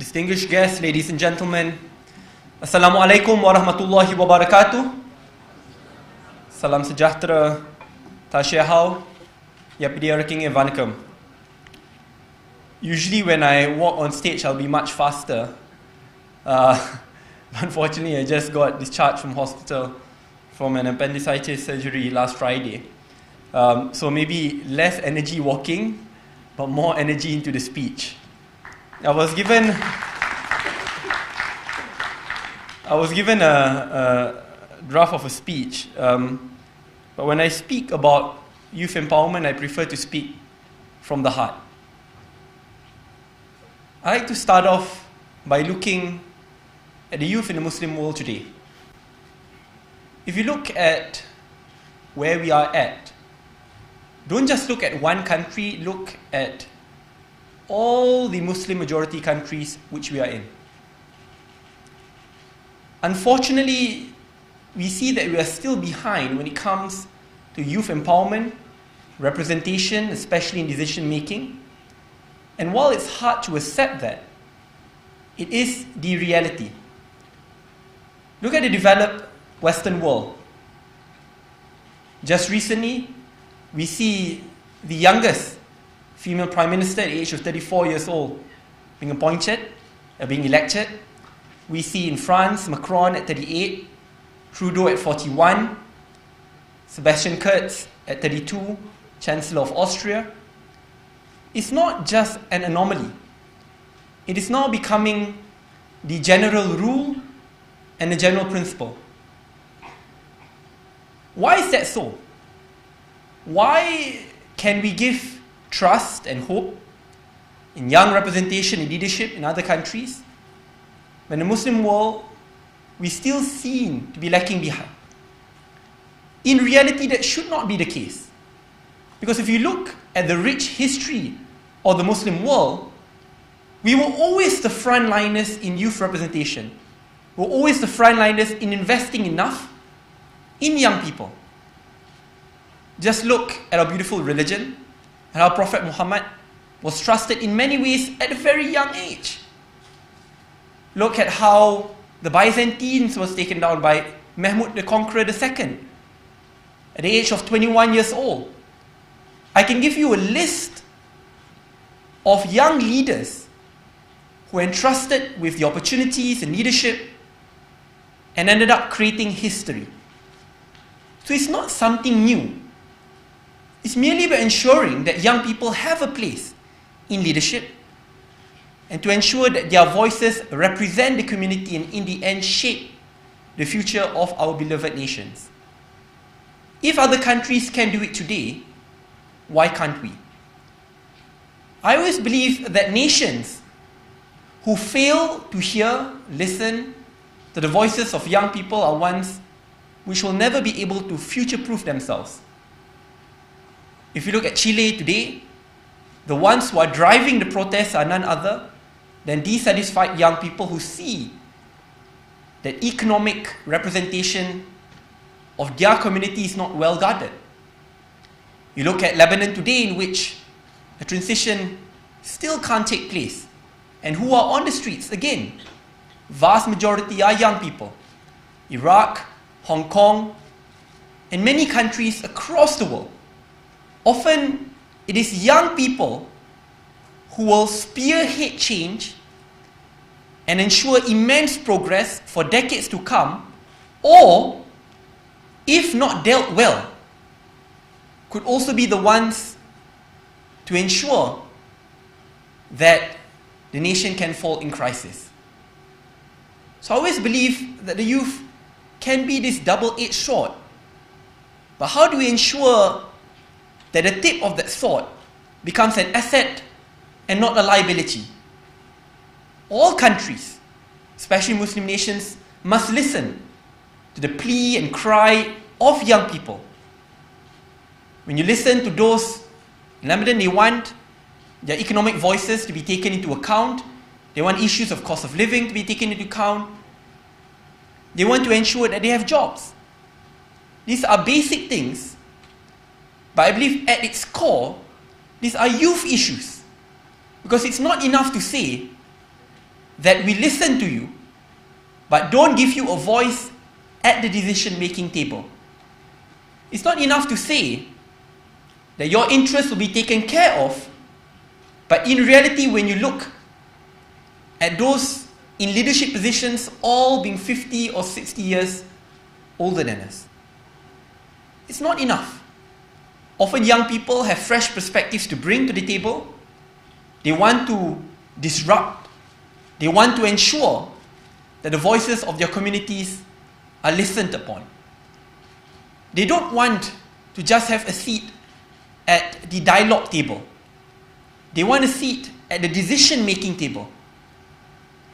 Distinguished guests, ladies and gentlemen, Assalamualaikum warahmatullahi wabarakatuh. Salam sejahtera, Tashehau, Yapidiyaraking Vanakkam. Usually when I walk on stage, I'll be much faster. Unfortunately, I just got discharged from hospital from an appendicitis surgery last Friday. So maybe less energy walking, but more energy into the speech. I was given a draft of a speech, but when I speak about youth empowerment, I prefer to speak from the heart. I like to start off by looking at the youth in the Muslim world today. If you look at where we are at, don't just look at one country, look at all the Muslim majority countries which we are in. Unfortunately, we see that we are still behind when it comes to youth empowerment, representation, especially in decision making. And while it's hard to accept that, it is the reality. Look at the developed Western world. Just recently, we see the youngest female prime minister at the age of 34 years old being being elected. We see in France, Macron at 38, Trudeau at 41, Sebastian Kurz at 32, Chancellor of Austria. It's not just an anomaly. It is now becoming the general rule and the general principle. Why is that so? Why can we give trust and hope in young representation and leadership in other countries when the Muslim world we still seem to be lacking behind? In reality, that should not be the case. Because if you look at the rich history of the Muslim world, we were always the frontliners in youth representation. We were always the frontliners in investing enough in young people. Just look at our beautiful religion, and our Prophet Muhammad was trusted in many ways at a very young age. Look at how the Byzantines was taken down by Mehmed the Conqueror II at the age of 21 years old. I can give you a list of young leaders who were entrusted with the opportunities and leadership and ended up creating history. So it's not something new. It's merely by ensuring that young people have a place in leadership and to ensure that their voices represent the community and in the end shape the future of our beloved nations. If other countries can do it today, why can't we? I always believe that nations who fail to hear, listen to the voices of young people are ones which will never be able to future-proof themselves. If you look at Chile today, the ones who are driving the protests are none other than dissatisfied young people who see that economic representation of their community is not well guarded. You look at Lebanon today, in which a transition still can't take place, and who are on the streets again. Vast majority are young people. Iraq, Hong Kong, and many countries across the world. Often, it is young people who will spearhead change and ensure immense progress for decades to come, or, if not dealt well, could also be the ones to ensure that the nation can fall in crisis. So I always believe that the youth can be this double-edged sword. But how do we ensure that the tip of that sword becomes an asset and not a liability? All countries, especially Muslim nations, must listen to the plea and cry of young people. When you listen to those in Lebanon, they want their economic voices to be taken into account. They want issues of cost of living to be taken into account. They want to ensure that they have jobs. These are basic things, but I believe at its core, these are youth issues. Because it's not enough to say that we listen to you, but don't give you a voice at the decision-making table. It's not enough to say that your interests will be taken care of, but in reality, when you look at those in leadership positions, all being 50 or 60 years older than us, it's not enough. Often young people have fresh perspectives to bring to the table. They want to disrupt. They want to ensure that the voices of their communities are listened upon. They don't want to just have a seat at the dialogue table. They want a seat at the decision-making table.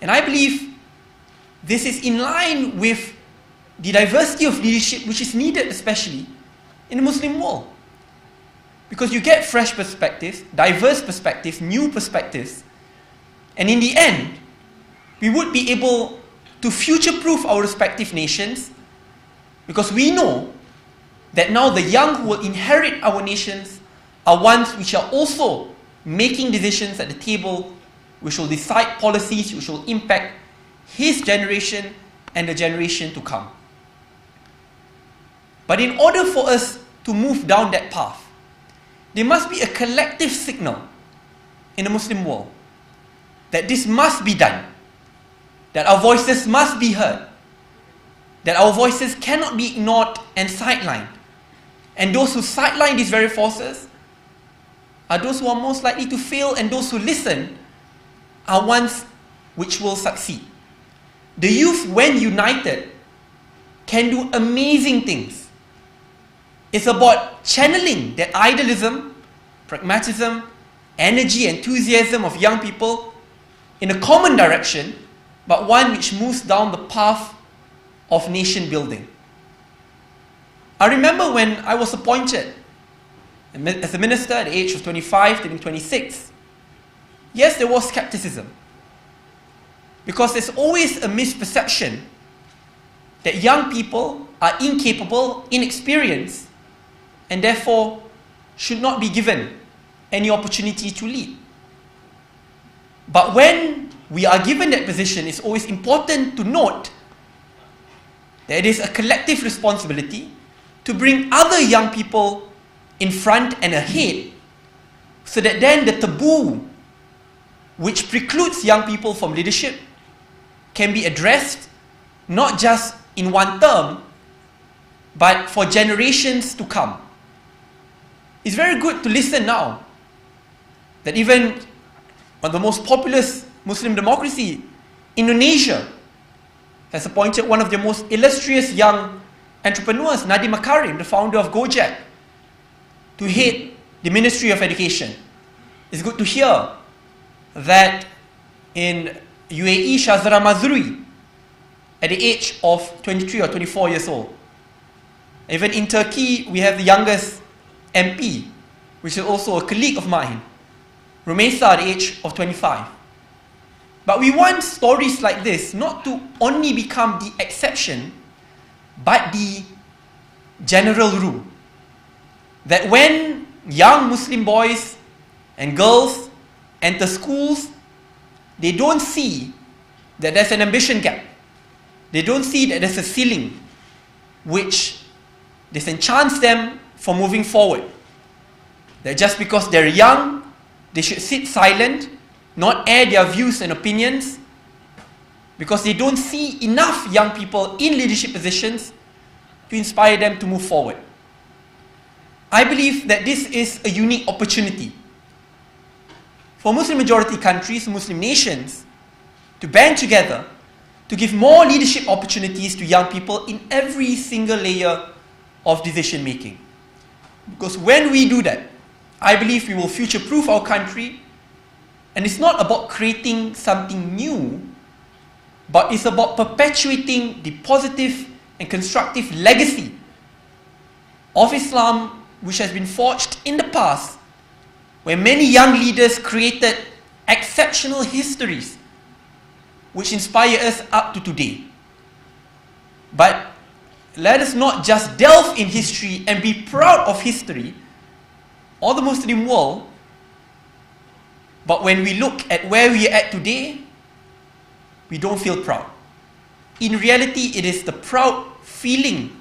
And I believe this is in line with the diversity of leadership which is needed, especially in the Muslim world. Because you get fresh perspectives, diverse perspectives, new perspectives, and in the end, we would be able to future-proof our respective nations, because we know that now the young who will inherit our nations are ones which are also making decisions at the table which will decide policies which will impact his generation and the generation to come. But in order for us to move down that path, there must be a collective signal in the Muslim world that this must be done, that our voices must be heard, that our voices cannot be ignored and sidelined. And those who sideline these very forces are those who are most likely to fail, and those who listen are ones which will succeed. The youth, when united, can do amazing things. It's about channeling that idealism, pragmatism, energy, enthusiasm of young people in a common direction, but one which moves down the path of nation building. I remember when I was appointed as a minister at the age of 25, turning 26. Yes, there was skepticism, because there's always a misperception that young people are incapable, inexperienced, and therefore should not be given any opportunity to lead. But when we are given that position, it's always important to note that it is a collective responsibility to bring other young people in front and ahead, so that then the taboo which precludes young people from leadership can be addressed not just in one term, but for generations to come. It's very good to listen now that even one of the most populous Muslim democracy, Indonesia, has appointed one of the most illustrious young entrepreneurs, Nadiem Makarim, the founder of Gojek, to head the Ministry of Education. It's good to hear that in UAE, Shazara Mazrui, at the age of 23 or 24 years old. Even in Turkey, we have the youngest MP, which is also a colleague of mine, Rumeysa, at the age of 25. But we want stories like this not to only become the exception, but the general rule. That when young Muslim boys and girls enter schools, they don't see that there's an ambition gap. They don't see that there's a ceiling which disenchants them from moving forward. That just because they're young, they should sit silent, not air their views and opinions, because they don't see enough young people in leadership positions to inspire them to move forward. I believe that this is a unique opportunity for Muslim majority countries, Muslim nations, to band together to give more leadership opportunities to young people in every single layer of decision making. Because when we do that, I believe we will future-proof our country. And it's not about creating something new, but it's about perpetuating the positive and constructive legacy of Islam, which has been forged in the past, where many young leaders created exceptional histories which inspire us up to today. But let us not just delve in history and be proud of history or the Muslim world, but when we look at where we are at today, we don't feel proud. In reality, it is the proud feeling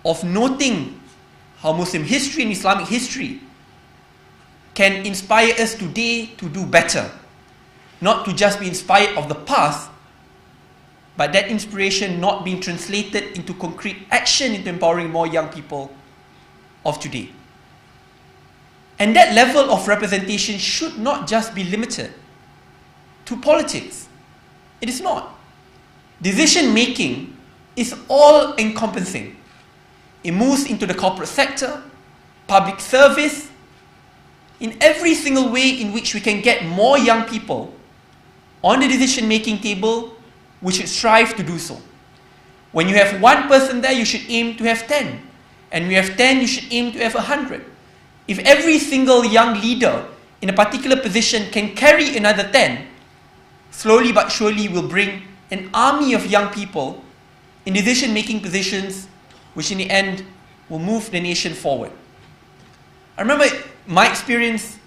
of noting how Muslim history and Islamic history can inspire us today to do better. Not to just be inspired of the past, but that inspiration not being translated into concrete action into empowering more young people of today. And that level of representation should not just be limited to politics. It is not. Decision making is all encompassing. It moves into the corporate sector, public service, in every single way in which we can get more young people on the decision making table, we should strive to do so. When you have one person there, you should aim to have 10. And when you have 10, you should aim to have 100. If every single young leader in a particular position can carry another 10, slowly but surely we'll bring an army of young people in decision-making positions, which in the end will move the nation forward. I remember my experience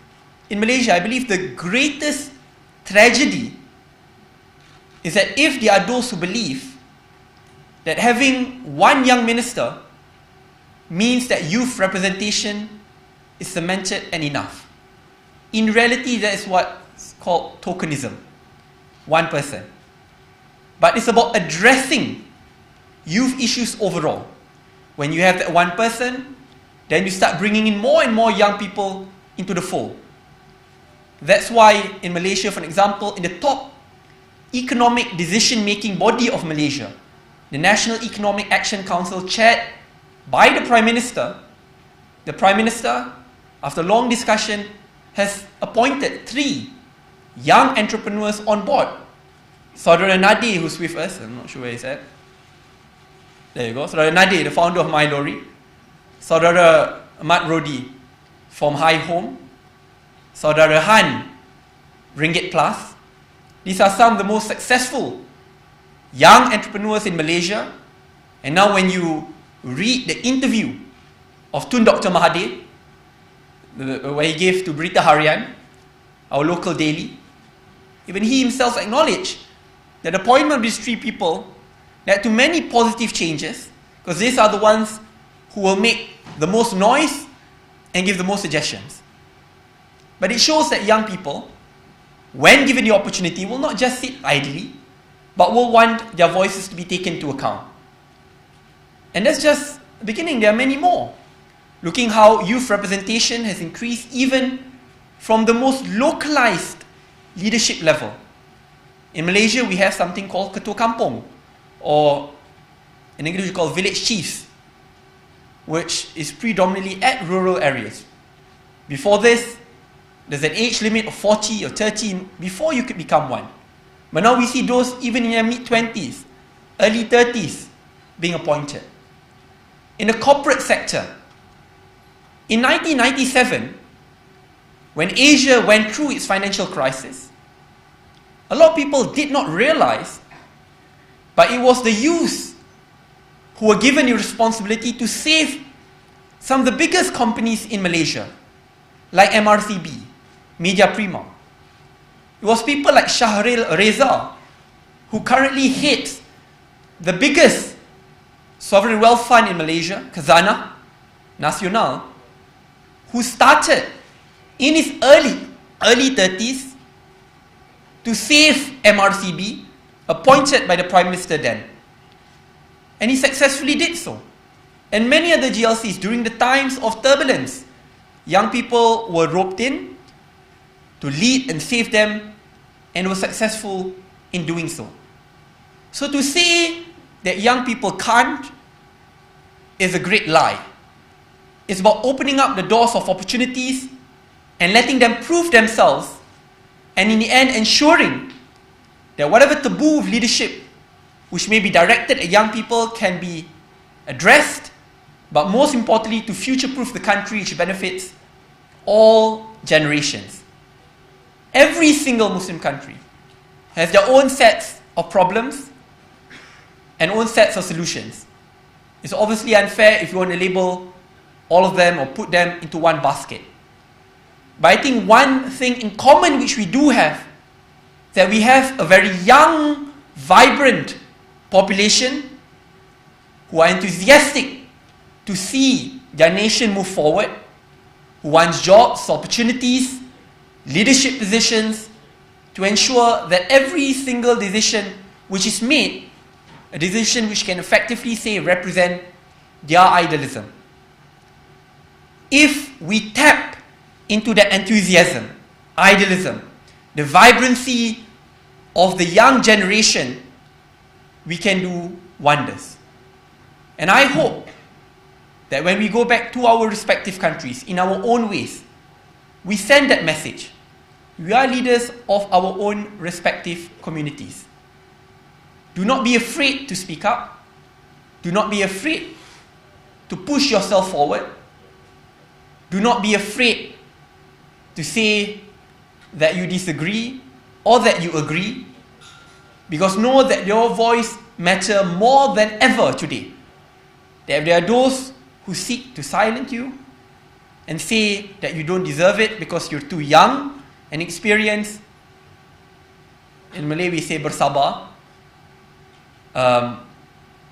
in Malaysia. I believe the greatest tragedy is that if there are those who believe that having one young minister means that youth representation is cemented and enough. In reality, that is what's called tokenism. One person. But it's about addressing youth issues overall. When you have that one person, then you start bringing in more and more young people into the fold. That's why in Malaysia, for example, in the top economic decision-making body of Malaysia, the National Economic Action Council, chaired by the Prime Minister, after long discussion, has appointed 3 young entrepreneurs on board. Saudara Nadi, who's with us, I'm not sure where he's at. There you go. Saudara Nadi, the founder of My Lorry. Saudara Ahmad Rodi from High Home. Saudara Han, Ringgit Plus. These are some of the most successful young entrepreneurs in Malaysia. And now when you read the interview of Tun Dr. Mahathir, where he gave to Berita Harian, our local daily, even he himself acknowledged that the appointment of these 3 people led to many positive changes, because these are the ones who will make the most noise and give the most suggestions. But it shows that young people, when given the opportunity, will not just sit idly, but will want their voices to be taken into account. And that's just the beginning. There are many more. Looking how youth representation has increased even from the most localized leadership level. In Malaysia, we have something called Ketua Kampung, or in English we call village chiefs, which is predominantly at rural areas. Before this, there's an age limit of 40 or 30 before you could become one. But now we see those even in their mid-20s, early 30s being appointed. In the corporate sector, in 1997, when Asia went through its financial crisis, a lot of people did not realize, but it was the youth who were given the responsibility to save some of the biggest companies in Malaysia, like MRCB, Media Prima. It was people like Shahril Reza, who currently heads the biggest sovereign wealth fund in Malaysia, Khazanah Nasional, who started in his early 30s to save MRCB, appointed by the Prime Minister then. And he successfully did so. And many other GLCs during the times of turbulence, young people were roped in to lead and save them, and were successful in doing so. So to say that young people can't is a great lie. It's about opening up the doors of opportunities and letting them prove themselves, and in the end ensuring that whatever taboo of leadership which may be directed at young people can be addressed, but most importantly to future-proof the country, which benefits all generations. Every single Muslim country has their own sets of problems and own sets of solutions. It's obviously unfair if you want to label all of them or put them into one basket. But I think one thing in common which we do have, that we have a very young vibrant population who are enthusiastic to see their nation move forward, who wants jobs, opportunities, leadership positions, to ensure that every single decision which is made, a decision which can effectively say represent their idealism. If we tap into that enthusiasm, idealism, the vibrancy of the young generation, we can do wonders. And I hope that when we go back to our respective countries in our own ways, we send that message. We are leaders of our own respective communities. Do not be afraid to speak up. Do not be afraid to push yourself forward. Do not be afraid to say that you disagree or that you agree, because know that your voice matters more than ever today. That there are those who seek to silence you and say that you don't deserve it because you're too young and experienced. In Malay we say bersabar,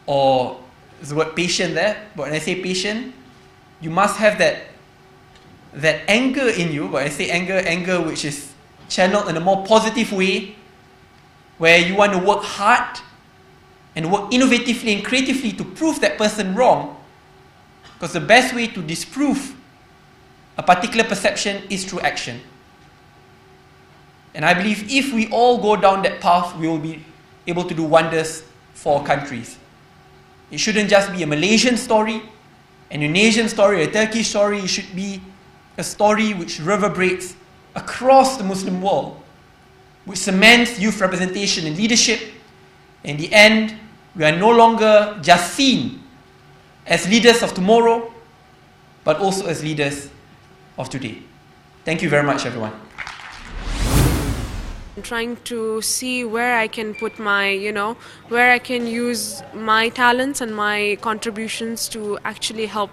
or the word patient there, but when I say patient, you must have that anger in you. But I say anger which is channeled in a more positive way, where you want to work hard and work innovatively and creatively to prove that person wrong, because the best way to disprove a particular perception is through action. And I believe if we all go down that path, we will be able to do wonders for our countries. It shouldn't just be a Malaysian story, an Indonesian story, a Turkish story. It should be a story which reverberates across the Muslim world, which cements youth representation and leadership. In the end, we are no longer just seen as leaders of tomorrow, but also as leaders of today. Thank you very much, everyone. I'm trying to see where I can put my, where I can use my talents and my contributions to actually help,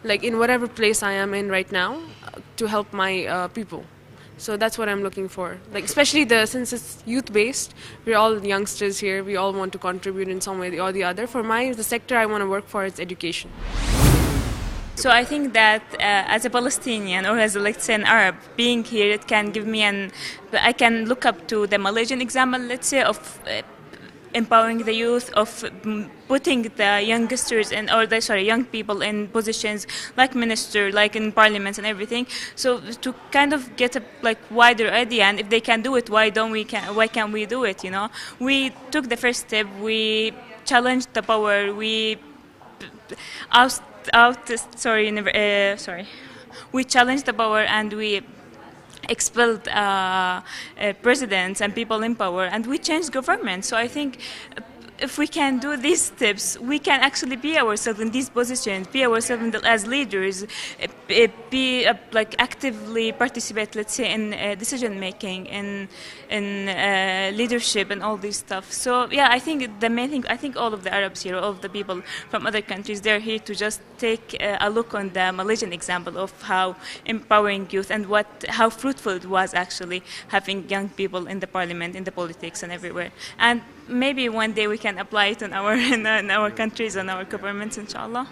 like in whatever place I am in right now, to help my people. So that's what I'm looking for. Like especially since it's youth-based, we're all youngsters here. We all want to contribute in some way or the other. For the sector I want to work for is education. So I think that as a Palestinian or as let's say an Arab, being here, it can give me I can look up to the Malaysian example, let's say, of empowering the youth, of putting the youngsters young people in positions like minister, like in parliaments and everything. So to kind of get a wider idea, and if they can do it, why can't we do it? We took the first step. We challenged the power. We we challenged the power and we expelled presidents and people in power, and we changed government. So I think if we can do these steps, we can actually be ourselves in these positions, be ourselves as leaders, actively participate, let's say, in decision making, in leadership and all this stuff. So yeah, I think the main thing, I think all of the Arabs here, all of the people from other countries, they're here to just take a look on the Malaysian example of how empowering youth and how fruitful it was actually having young people in the parliament, in the politics and everywhere. And maybe one day we can apply it in our countries and our governments, inshallah.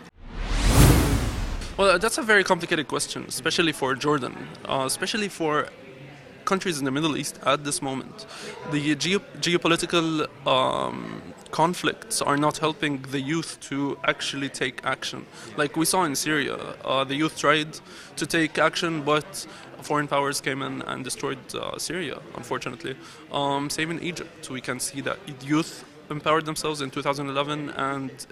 Well, that's a very complicated question, especially for Jordan, especially for countries in the Middle East at this moment. The geopolitical conflicts are not helping the youth to actually take action. Like we saw in Syria, the youth tried to take action, but foreign powers came in and destroyed Syria, unfortunately. Same in Egypt. We can see that youth empowered themselves in 2011 and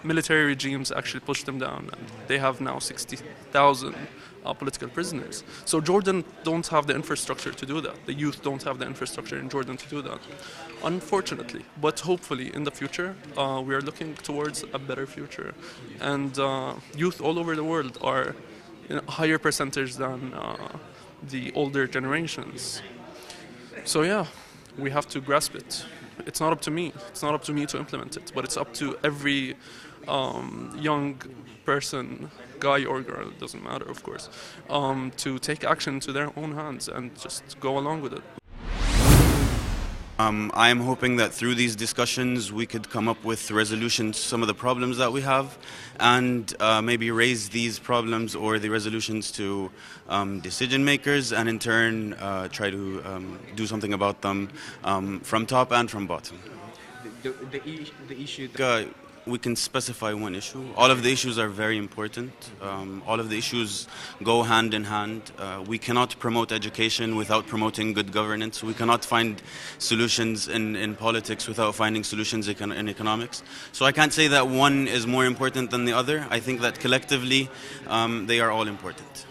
military regimes actually pushed them down. And they have now 60,000 political prisoners. So Jordan don't have the infrastructure to do that. The youth don't have the infrastructure in Jordan to do that, unfortunately. But hopefully in the future, we are looking towards a better future. And youth all over the world are higher percentage than the older generations. So yeah, we have to grasp it. It's not up to me. It's not up to me to implement it, but it's up to every young person, guy or girl, it doesn't matter, of course, to take action to their own hands and just go along with it. I am hoping that through these discussions we could come up with resolutions to some of the problems that we have, and maybe raise these problems or the resolutions to decision makers, and in turn try to do something about them from top and from bottom. The issue. We can specify one issue. All of the issues are very important. All of the issues go hand in hand. We cannot promote education without promoting good governance. We cannot find solutions in politics without finding solutions in economics. So I can't say that one is more important than the other. I think that collectively they are all important.